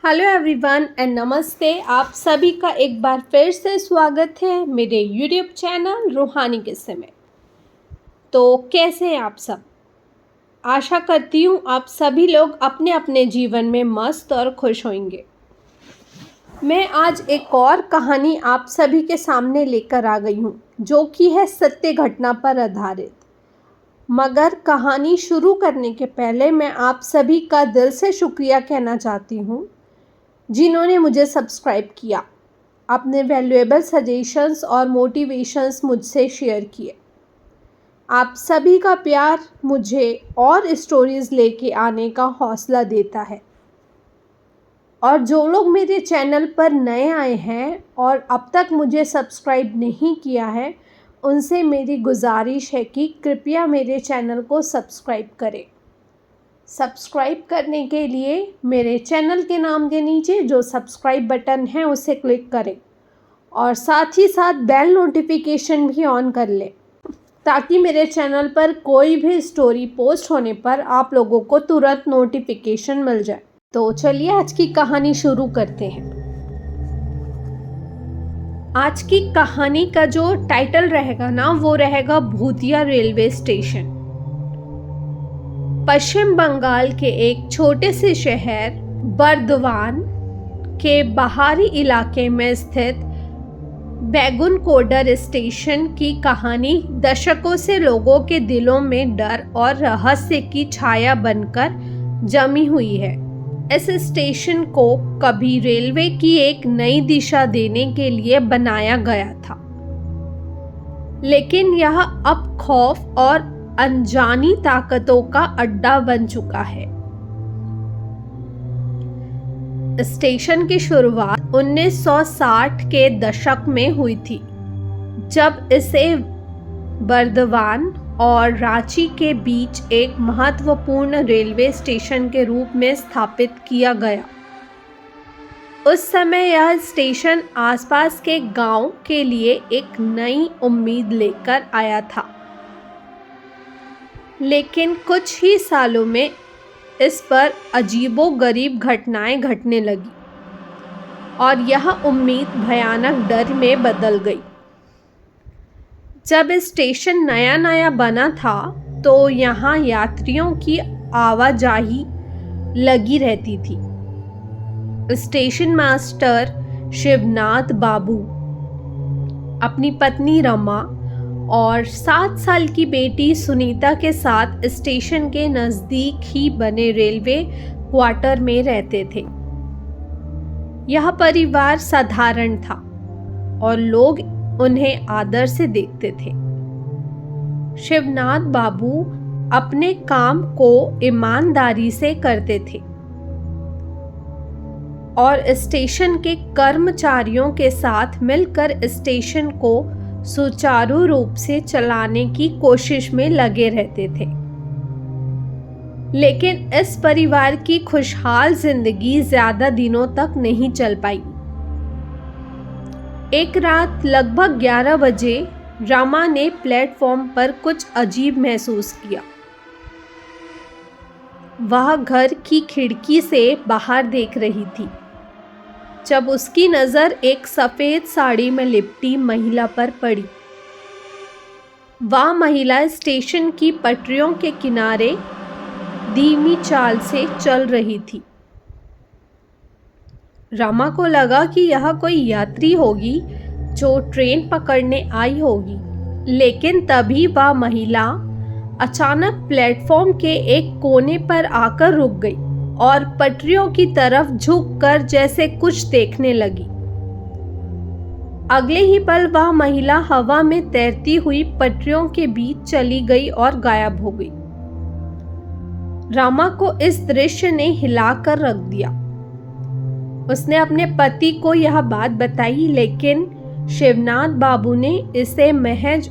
Hello everyone and नमस्ते। आप सभी का एक बार फिर से स्वागत है मेरे यूट्यूब चैनल रूहानी किस्से में। तो कैसे हैं आप सब? आशा करती हूँ आप सभी लोग अपने अपने जीवन में मस्त और खुश होंगे। मैं आज एक और कहानी आप सभी के सामने लेकर आ गई हूँ जो कि है सत्य घटना पर आधारित। मगर कहानी शुरू करने के पहले मैं आप सभी का दिल से शुक्रिया कहना चाहती हूँ जिन्होंने मुझे सब्सक्राइब किया, अपने वैल्यूएबल सजेशंस और मोटिवेशंस मुझसे शेयर किए। आप सभी का प्यार मुझे और स्टोरीज़ लेके आने का हौसला देता है। और जो लोग मेरे चैनल पर नए आए हैं और अब तक मुझे सब्सक्राइब नहीं किया है, उनसे मेरी गुजारिश है कि कृपया मेरे चैनल को सब्सक्राइब करें। सब्सक्राइब करने के लिए मेरे चैनल के नाम के नीचे जो सब्सक्राइब बटन है उसे क्लिक करें और साथ ही साथ बेल नोटिफिकेशन भी ऑन कर लें ताकि मेरे चैनल पर कोई भी स्टोरी पोस्ट होने पर आप लोगों को तुरंत नोटिफिकेशन मिल जाए। तो चलिए आज की कहानी शुरू करते हैं। आज की कहानी का जो टाइटल रहेगा ना वो रहेगा भूतिया रेलवे स्टेशन। पश्चिम बंगाल के एक छोटे से शहर बर्दवान के बाहरी इलाके में स्थित बैगुनकोडर स्टेशन की कहानी दशकों से लोगों के दिलों में डर और रहस्य की छाया बनकर जमी हुई है। इस स्टेशन को कभी रेलवे की एक नई दिशा देने के लिए बनाया गया था, लेकिन यह अब खौफ और अनजानी ताकतों का अड्डा बन चुका है। स्टेशन की शुरुआत 1960 के दशक में हुई थी, जब इसे बर्दवान और रांची के बीच एक महत्वपूर्ण रेलवे स्टेशन के रूप में स्थापित किया गया। उस समय यह स्टेशन आसपास के गांव के लिए एक नई उम्मीद लेकर आया था, लेकिन कुछ ही सालों में इस पर अजीबोगरीब घटनाएं घटने लगी और यह उम्मीद भयानक डर में बदल गई। जब स्टेशन नया नया बना था तो यहाँ यात्रियों की आवाजाही लगी रहती थी। स्टेशन मास्टर शिवनाथ बाबू अपनी पत्नी रमा और 7 साल की बेटी सुनीता के साथ स्टेशन के नज़दीक ही बने रेलवे क्वार्टर में रहते थे। यह परिवार साधारण था और लोग उन्हें आदर से देखते थे। शिवनाथ बाबू अपने काम को ईमानदारी से करते थे और स्टेशन के कर्मचारियों के साथ मिलकर स्टेशन को सुचारू रूप से चलाने की कोशिश में लगे रहते थे। लेकिन इस परिवार की खुशहाल जिंदगी ज्यादा दिनों तक नहीं चल पाई। एक रात लगभग 11 बजे रमा ने प्लेटफॉर्म पर कुछ अजीब महसूस किया। वह घर की खिड़की से बाहर देख रही थी जब उसकी नज़र एक सफ़ेद साड़ी में लिपटी महिला पर पड़ी। वह महिला स्टेशन की पटरियों के किनारे धीमी चाल से चल रही थी। रमा को लगा कि यह कोई यात्री होगी जो ट्रेन पकड़ने आई होगी, लेकिन तभी वह महिला अचानक प्लेटफॉर्म के एक कोने पर आकर रुक गई और पटरियों की तरफ झुककर जैसे कुछ देखने लगी। अगले ही पल वह महिला हवा में तैरती हुई पटरियों के बीच चली गई और गायब हो गई। रमा को इस दृश्य ने हिलाकर रख दिया। उसने अपने पति को यह बात बताई, लेकिन शिवनाथ बाबू ने इसे महज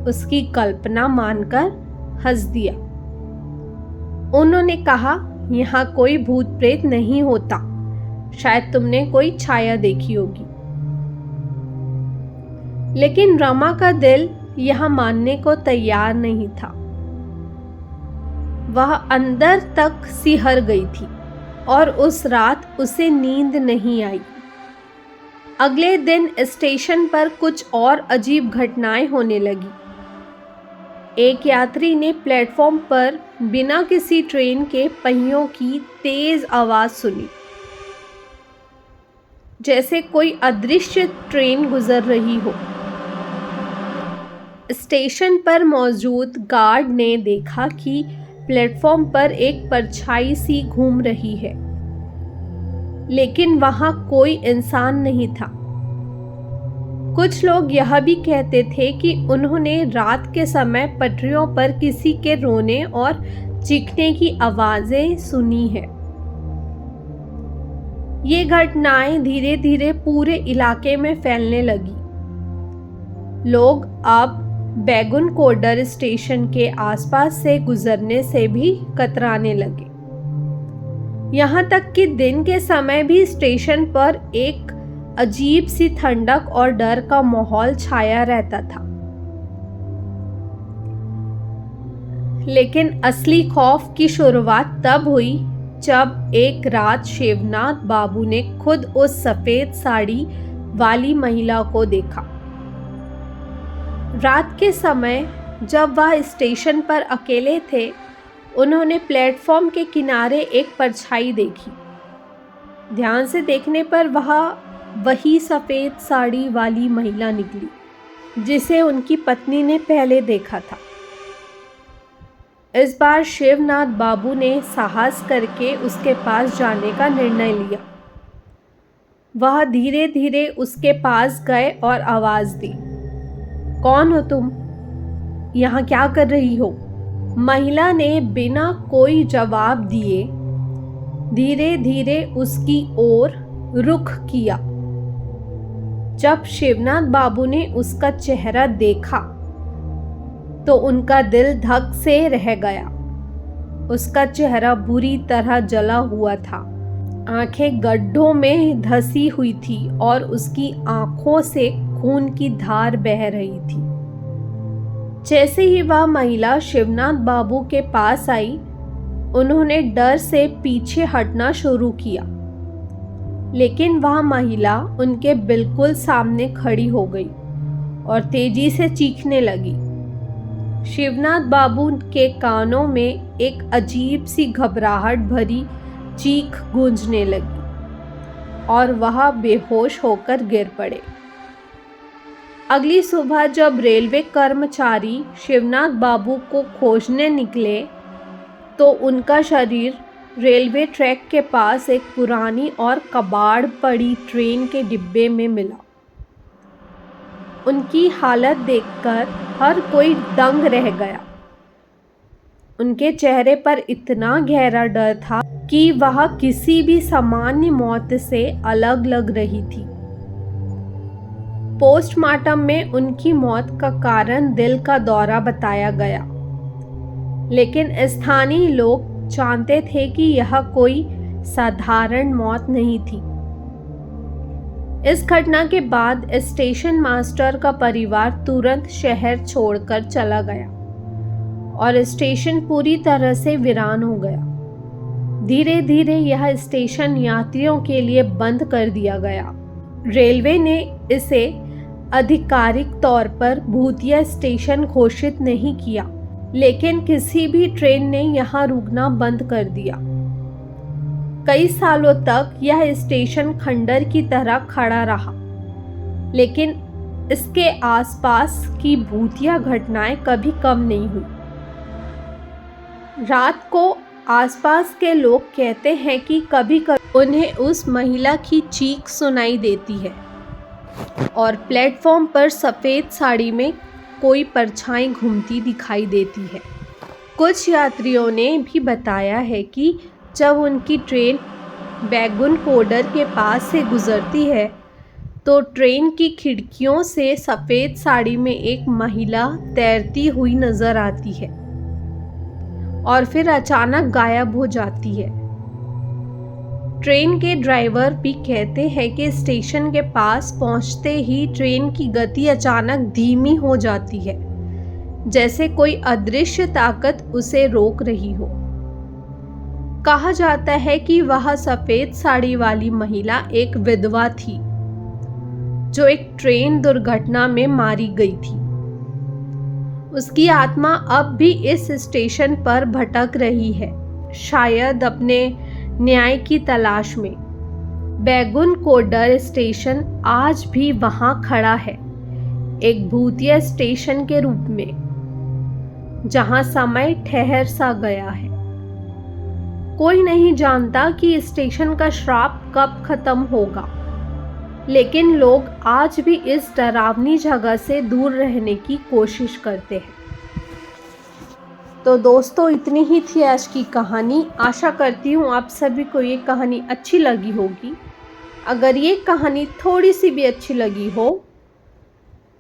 उसकी कल्पना मानकर हंस दिया। उन्होंने कहा, यहाँ कोई भूत प्रेत नहीं होता, शायद तुमने कोई छाया देखी होगी। लेकिन रमा का दिल यह मानने को तैयार नहीं था। वह अंदर तक सिहर गई थी। और उस रात उसे नींद नहीं आई। अगले दिन स्टेशन पर कुछ और अजीब घटनाएं होने लगी। एक यात्री ने प्लेटफॉर्म पर बिना किसी ट्रेन के पहियों की तेज आवाज सुनी, जैसे कोई अदृश्य ट्रेन गुजर रही हो। स्टेशन पर मौजूद गार्ड ने देखा कि प्लेटफॉर्म पर एक परछाई सी घूम रही है, लेकिन वहां कोई इंसान नहीं था। कुछ लोग यह भी कहते थे कि उन्होंने रात के समय पटरियों पर किसी के रोने और चीखने की आवाजें सुनी है। ये घटनाएं धीरे धीरे पूरे इलाके में फैलने लगी। लोग अब बैगुनकोडर स्टेशन के आसपास से गुजरने से भी कतराने लगे। यहाँ तक कि दिन के समय भी स्टेशन पर एक अजीब सी ठंडक और डर का माहौल छाया रहता था। लेकिन असली खौफ की शुरुआत तब हुई जब एक रात शिवनाथ बाबू ने खुद उस सफेद साड़ी वाली महिला को देखा। रात के समय जब वह स्टेशन पर अकेले थे, उन्होंने प्लेटफॉर्म के किनारे एक परछाई देखी। ध्यान से देखने पर वह वही सफेद साड़ी वाली महिला निकली, जिसे उनकी पत्नी ने पहले देखा था। इस बार शिवनाथ बाबू ने साहस करके उसके पास जाने का निर्णय लिया। वह धीरे धीरे उसके पास गए और आवाज दी, कौन हो तुम? यहाँ क्या कर रही हो? महिला ने बिना कोई जवाब दिए धीरे धीरे उसकी ओर रुख किया। जब शिवनाथ बाबू ने उसका चेहरा देखा तो उनका दिल धक से रह गया। उसका चेहरा बुरी तरह जला हुआ था, आंखें गड्ढों में धसी हुई थी और उसकी आंखों से खून की धार बह रही थी। जैसे ही वह महिला शिवनाथ बाबू के पास आई, उन्होंने डर से पीछे हटना शुरू किया, लेकिन वह महिला उनके बिल्कुल सामने खड़ी हो गई और तेजी से चीखने लगी। शिवनाथ बाबू के कानों में एक अजीब सी घबराहट भरी चीख गूंजने लगी और वह बेहोश होकर गिर पड़े। अगली सुबह जब रेलवे कर्मचारी शिवनाथ बाबू को खोजने निकले तो उनका शरीर रेलवे ट्रैक के पास एक पुरानी और कबाड़ पड़ी ट्रेन के डिब्बे में मिला। उनकी हालत देखकर हर कोई दंग रह गया। उनके चेहरे पर इतना गहरा डर था कि वह किसी भी सामान्य मौत से अलग लग रही थी। पोस्टमार्टम में उनकी मौत का कारण दिल का दौरा बताया गया, लेकिन स्थानीय लोग जानते थे कि यह कोई साधारण मौत नहीं थी। इस घटना के बाद स्टेशन मास्टर का परिवार तुरंत शहर छोड़कर चला गया और स्टेशन पूरी तरह से वीरान हो गया। धीरे धीरे यह स्टेशन यात्रियों के लिए बंद कर दिया गया। रेलवे ने इसे आधिकारिक तौर पर भूतिया स्टेशन घोषित नहीं किया, लेकिन किसी भी ट्रेन ने यहाँ रुकना बंद कर दिया। कई सालों तक यह स्टेशन खंडर की तरह खड़ा रहा, लेकिन इसके आसपास की भूतिया घटनाएं कभी कम नहीं हुई। रात को आसपास के लोग कहते हैं कि कभी कभी उन्हें उस महिला की चीख सुनाई देती है और प्लेटफॉर्म पर सफ़ेद साड़ी में कोई परछाई घूमती दिखाई देती है। कुछ यात्रियों ने भी बताया है कि जब उनकी ट्रेन बैगुनकोडर के पास से गुजरती है तो ट्रेन की खिड़कियों से सफ़ेद साड़ी में एक महिला तैरती हुई नज़र आती है और फिर अचानक गायब हो जाती है। ट्रेन के ड्राइवर भी कहते हैं कि स्टेशन के पास पहुंचते ही ट्रेन की गति अचानक धीमी हो जाती है, जैसे कोई अदृश्य ताकत उसे रोक रही हो। कहा जाता है कि वह सफ़ेद साड़ी वाली महिला एक विधवा थी जो एक ट्रेन दुर्घटना में मारी गई थी। उसकी आत्मा अब भी इस स्टेशन पर भटक रही है, शायद अपने न्याय की तलाश में। बैगुन कोडर स्टेशन आज भी वहां खड़ा है, एक भूतिया स्टेशन के रूप में, जहां समय ठहर सा गया है। कोई नहीं जानता कि स्टेशन का श्राप कब खत्म होगा, लेकिन लोग आज भी इस डरावनी जगह से दूर रहने की कोशिश करते हैं। तो दोस्तों, इतनी ही थी आज की कहानी। आशा करती हूँ आप सभी को ये कहानी अच्छी लगी होगी। अगर ये कहानी थोड़ी सी भी अच्छी लगी हो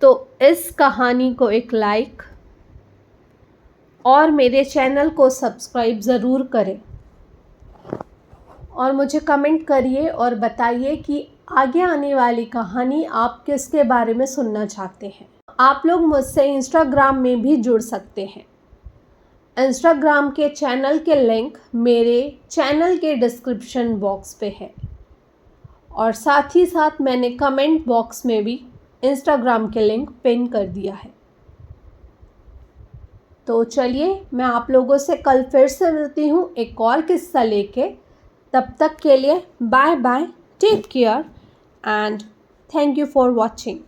तो इस कहानी को एक लाइक और मेरे चैनल को सब्सक्राइब ज़रूर करें और मुझे कमेंट करिए और बताइए कि आगे आने वाली कहानी आप किसके बारे में सुनना चाहते हैं। आप लोग मुझसे इंस्टाग्राम में भी जुड़ सकते हैं। इंस्टाग्राम के चैनल के लिंक मेरे चैनल के डिस्क्रिप्शन बॉक्स पे है और साथ ही साथ मैंने कमेंट बॉक्स में भी इंस्टाग्राम के लिंक पिन कर दिया है। तो चलिए, मैं आप लोगों से कल फिर से मिलती हूँ एक और किस्सा लेके। तब तक के लिए bye bye, take care and thank you for watching.